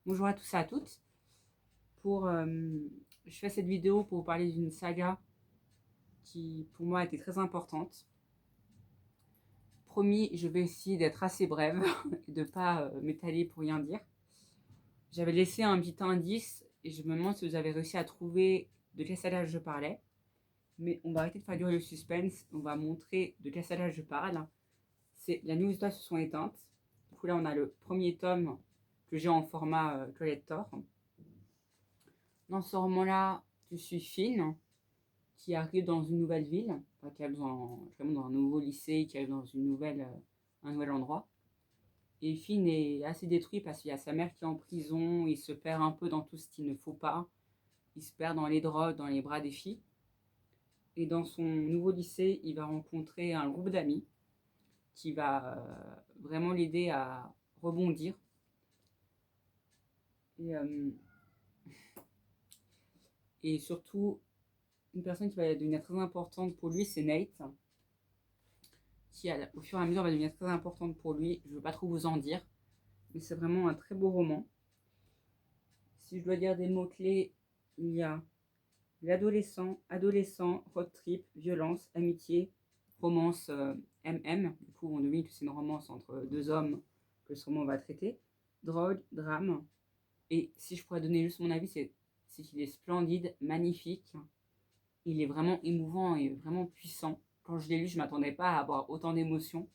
Bonjour à tous et à toutes. Je fais cette vidéo pour vous parler d'une saga qui, pour moi, a été très importante. Promis, je vais essayer d'être assez brève et de ne pas m'étaler pour rien dire. J'avais laissé un petit indice et je me demande si vous avez réussi à trouver de quelle saga je parlais. Mais on va arrêter de faire durer le suspense. On va montrer de quelle saga je parle. La nuit où les étoiles se sont éteintes. Du coup, là, on a le premier tome que j'ai en format collector. Dans ce roman-là, je suis Finn, qui arrive dans une nouvelle ville, enfin, qui arrive dans un nouveau lycée, qui arrive dans un nouvel endroit. Et Finn est assez détruit parce qu'il y a sa mère qui est en prison, il se perd un peu dans tout ce qu'il ne faut pas, il se perd dans les drogues, dans les bras des filles. Et dans son nouveau lycée, il va rencontrer un groupe d'amis qui va vraiment l'aider à rebondir. Et, euh, et surtout, une personne qui va devenir très importante pour lui, c'est Nate, qui au fur et à mesure va devenir très importante pour lui. Je ne veux pas trop vous en dire, mais c'est vraiment un très beau roman. Si je dois dire des mots-clés, il y a l'adolescent, adolescent, road trip, violence, amitié, romance MM. Du coup, on devine que c'est une romance entre deux hommes que ce roman va traiter. Drogue, drame. Et si je pourrais donner juste mon avis, c'est qu'il est splendide, magnifique. Il est vraiment émouvant et vraiment puissant. Quand je l'ai lu, je ne m'attendais pas à avoir autant d'émotions.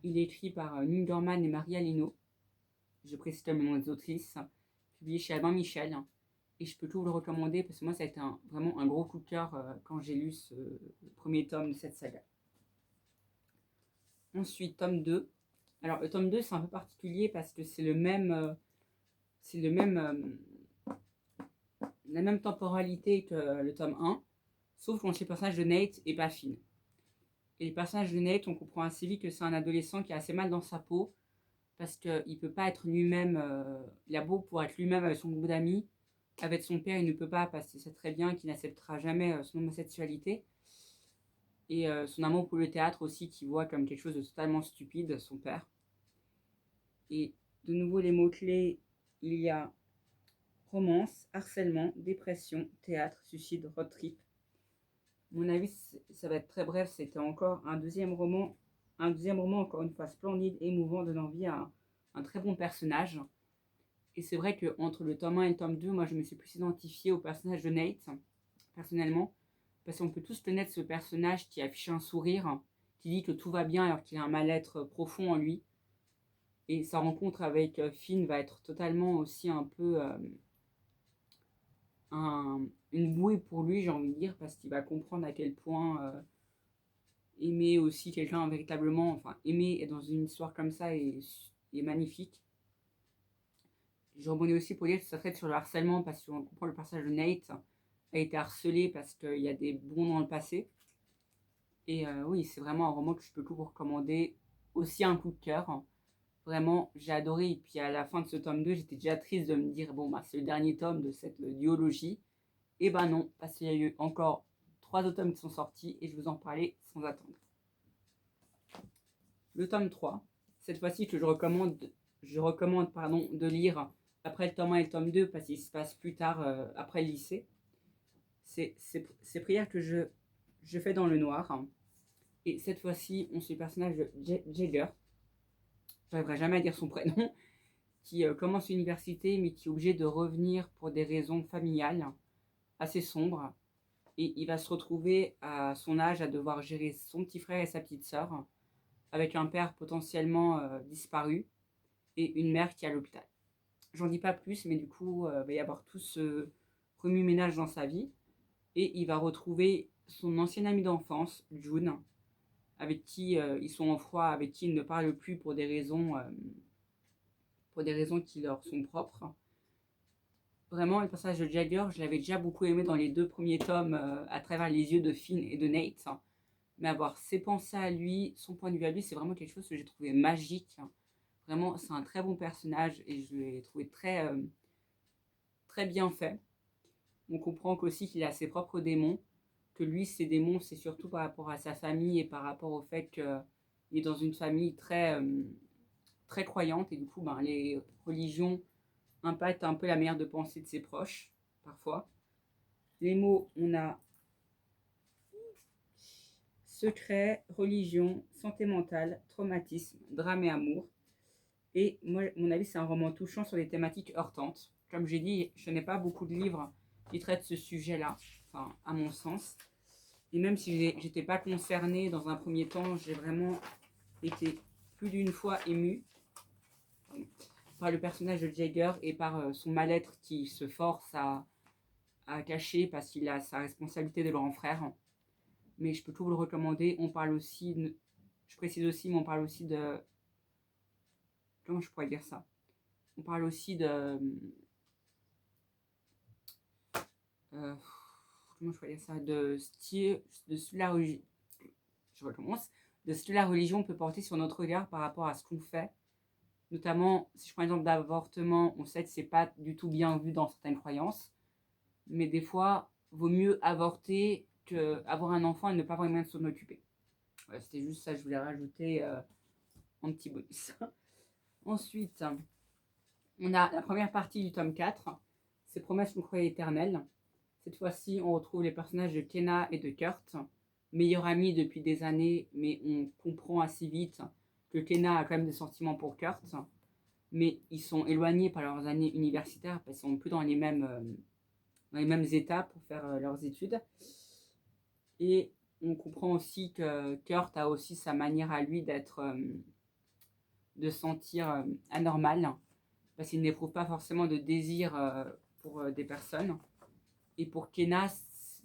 Il est écrit par Neil Dorman et Maria Lino. Je précise le nom des autrices. Publié chez Albin Michel. Et je peux tout vous le recommander parce que moi, ça a été vraiment un gros coup de cœur quand j'ai lu ce premier tome de cette saga. Ensuite, tome 2. Alors, le tome 2, c'est un peu particulier parce que c'est la même temporalité que le tome 1, sauf qu'on suit le personnage de Nate et pas Finn. Et le personnage de Nate, on comprend assez vite que c'est un adolescent qui a assez mal dans sa peau parce qu'il ne peut pas être lui-même. Il a beau pour être lui-même avec son groupe d'amis. Avec son père, il ne peut pas parce qu'il sait très bien qu'il n'acceptera jamais son homosexualité. Et son amour pour le théâtre aussi, qu'il voit comme quelque chose de totalement stupide, son père. Et de nouveau, les mots-clés, il y a romance, harcèlement, dépression, théâtre, suicide, road trip. Mon avis, ça va être très bref. C'était encore un deuxième roman. Un deuxième roman, encore une fois, splendide, émouvant, donnant vie à un très bon personnage. Et c'est vrai qu'entre le tome 1 et le tome 2, moi, je me suis plus identifiée au personnage de Nate, personnellement. Parce qu'on peut tous connaître ce personnage qui affiche un sourire, qui dit que tout va bien alors qu'il a un mal-être profond en lui. Et sa rencontre avec Finn va être totalement aussi un peu une bouée pour lui, j'ai envie de dire, parce qu'il va comprendre à quel point aimer aussi quelqu'un véritablement, enfin aimer dans une histoire comme ça est magnifique. Je rebondis aussi pour dire que ça traite sur le harcèlement parce qu'on comprend le personnage de Nate a été harcelé parce qu'il y a des bons dans le passé. Et oui, c'est vraiment un roman que je peux tout vous recommander. Aussi un coup de cœur. Vraiment, j'ai adoré. Et puis à la fin de ce tome 2, j'étais déjà triste de me dire, bon, bah, c'est le dernier tome de cette duologie. Et ben non, parce qu'il y a eu encore 3 autres tomes qui sont sortis et je vous en parlais sans attendre. Le tome 3, cette fois-ci que je recommande pardon, de lire après le tome 1 et le tome 2 parce qu'il se passe plus tard après le lycée. C'est Prières que je fais dans le noir. Et cette fois-ci, on suit le personnage de Jagger. J'arriverai jamais à dire son prénom. Qui commence l'université mais qui est obligé de revenir pour des raisons familiales assez sombres. Et il va se retrouver à son âge à devoir gérer son petit frère et sa petite sœur avec un père potentiellement disparu et une mère qui est à l'hôpital. J'en dis pas plus, mais du coup, il va y avoir tout ce remue-ménage dans sa vie. Et il va retrouver son ancien ami d'enfance, June, avec qui ils sont en froid, avec qui il ne parle plus pour des raisons qui leur sont propres. Vraiment, le personnage de Jagger, je l'avais déjà beaucoup aimé dans les 2 premiers tomes à travers les yeux de Finn et de Nate. Mais avoir ses pensées à lui, son point de vue à lui, c'est vraiment quelque chose que j'ai trouvé magique. Vraiment, c'est un très bon personnage et je l'ai trouvé très bien fait. On comprend qu'aussi qu'il a ses propres démons, que lui, ses démons, c'est surtout par rapport à sa famille et par rapport au fait qu'il est dans une famille très croyante et du coup, ben, les religions impacte un peu la manière de penser de ses proches, parfois. Les mots, on a secret, religion, santé mentale, traumatisme, drame et amour. Et moi, à mon avis, c'est un roman touchant sur des thématiques heurtantes. Comme j'ai dit, je n'ai pas beaucoup de livres qui traitent ce sujet-là, enfin, à mon sens. Et même si j'étais pas concernée dans un premier temps, j'ai vraiment été plus d'une fois émue par le personnage de Jagger et par son mal-être qui se force à cacher parce qu'il a sa responsabilité de grand frère. Mais je peux tout vous le recommander. On parle aussi, je précise aussi, mais on parle aussi de... Comment je pourrais dire ça? On parle aussi de... comment je pourrais dire ça? De ce la religion... Je recommence. De ce que la religion peut porter sur notre regard par rapport à ce qu'on fait. Notamment, si je prends l'exemple d'avortement, on sait que c'est pas du tout bien vu dans certaines croyances. Mais des fois, vaut mieux avorter qu'avoir un enfant et ne pas avoir les moyens de s'en occuper. Voilà, c'était juste ça, je voulais rajouter en petit bonus. Ensuite, on a la première partie du tome 4, c'est Promesses qu'on croyait éternelles. Cette fois-ci, on retrouve les personnages de Kenna et de Kurt, meilleurs amis depuis des années, mais on comprend assez vite que Kenna a quand même des sentiments pour Kurt, mais ils sont éloignés par leurs années universitaires parce qu'ils sont plus dans les mêmes étapes pour faire leurs études. Et on comprend aussi que Kurt a aussi sa manière à lui de sentir anormal, parce qu'il n'éprouve pas forcément de désir pour des personnes. Et pour Kenna,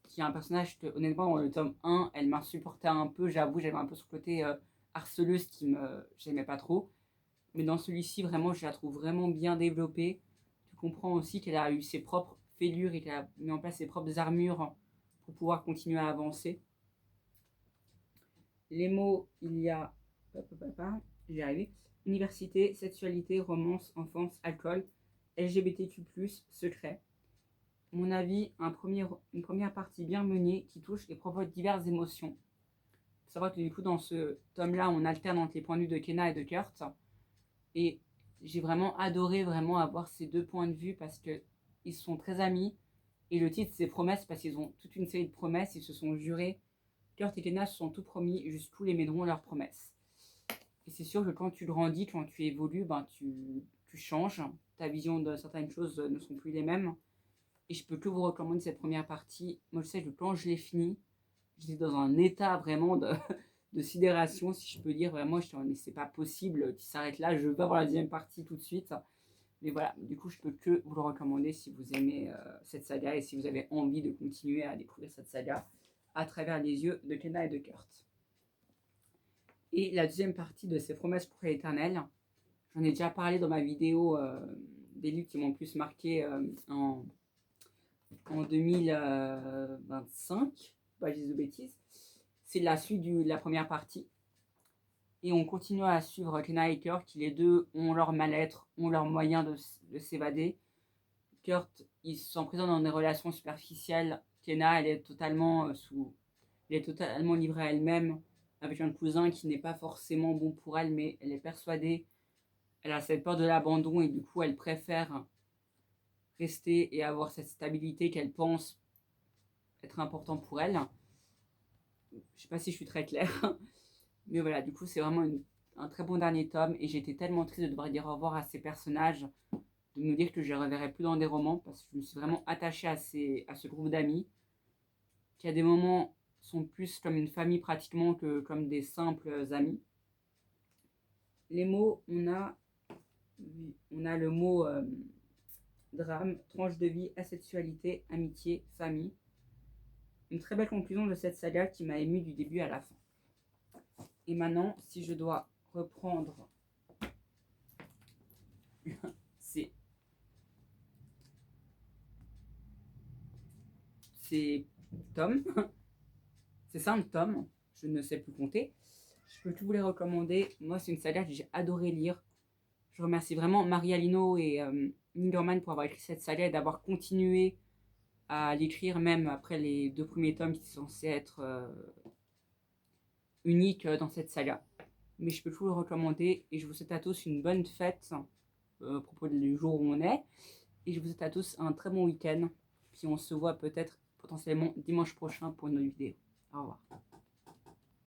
qui est un personnage que, honnêtement, dans le tome 1, elle m'insupportait un peu, j'avoue, j'avais un peu ce côté harceleuse qui j'aimais pas trop. Mais dans celui-ci, vraiment, je la trouve vraiment bien développée. Tu comprends aussi qu'elle a eu ses propres fêlures et qu'elle a mis en place ses propres armures pour pouvoir continuer à avancer. Les mots, il y a... Je vais y arriver. Université, sexualité, romance, enfance, alcool, LGBTQ+, secret. À mon avis, une première partie bien menée qui touche et provoque diverses émotions. Il faut savoir que du coup, dans ce tome-là, on alterne entre les points de vue de Kenna et de Kurt. Et j'ai vraiment adoré vraiment avoir ces deux points de vue parce qu'ils sont très amis. Et le titre, c'est Promesses parce qu'ils ont toute une série de promesses. Ils se sont jurés. Kurt et Kenna se sont tout promis jusqu'où les mèneront leurs promesses. Et c'est sûr que quand tu grandis, quand tu évolues, ben tu changes. Ta vision de certaines choses ne sont plus les mêmes. Et je peux que vous recommander cette première partie. Moi, je sais que quand je l'ai fini, j'étais dans un état vraiment de sidération, si je peux dire. Vraiment, je me mais c'est pas possible qu'il s'arrête là. Je veux pas voir la deuxième partie tout de suite. Mais voilà, du coup, je peux que vous le recommander si vous aimez cette saga et si vous avez envie de continuer à découvrir cette saga à travers les yeux de Kenna et de Kurt. Et la deuxième partie de ces promesses pour l'éternel, j'en ai déjà parlé dans ma vidéo des livres qui m'ont le plus marqué en 2025, pas je dis de bêtises. C'est la suite de la première partie. Et on continue à suivre Kenna et Kurt, qui les deux ont leur mal-être, ont leur moyen de s'évader. Kurt, il s'emprisonne dans des relations superficielles. Kenna, elle est totalement livrée à elle-même, avec un cousin qui n'est pas forcément bon pour elle, mais elle est persuadée. Elle a cette peur de l'abandon et du coup, elle préfère rester et avoir cette stabilité qu'elle pense être important pour elle. Je sais pas si je suis très claire, mais voilà, du coup, c'est vraiment un très bon dernier tome et j'étais tellement triste de devoir dire au revoir à ces personnages, de me dire que je les reverrai plus dans des romans parce que je me suis vraiment attachée à ce groupe d'amis qui, à des moments, sont plus comme une famille pratiquement que comme des simples amis. Les mots, on a le mot drame, tranche de vie, asexualité, amitié, famille. Une très belle conclusion de cette saga qui m'a émue du début à la fin. Et maintenant, si je dois reprendre ces tomes, c'est 5 tomes, je ne sais plus compter, je peux tout vous les recommander. Moi, c'est une saga que j'ai adoré lire. Je remercie vraiment Maria Lino et Neil Gaiman pour avoir écrit cette saga et d'avoir continué à l'écrire même après les 2 premiers tomes qui sont censés être uniques dans cette saga. Mais je peux tout le recommander et je vous souhaite à tous une bonne fête à propos du jour où on est. Et je vous souhaite à tous un très bon week-end. Puis on se voit peut-être potentiellement dimanche prochain pour une autre vidéo. Au revoir.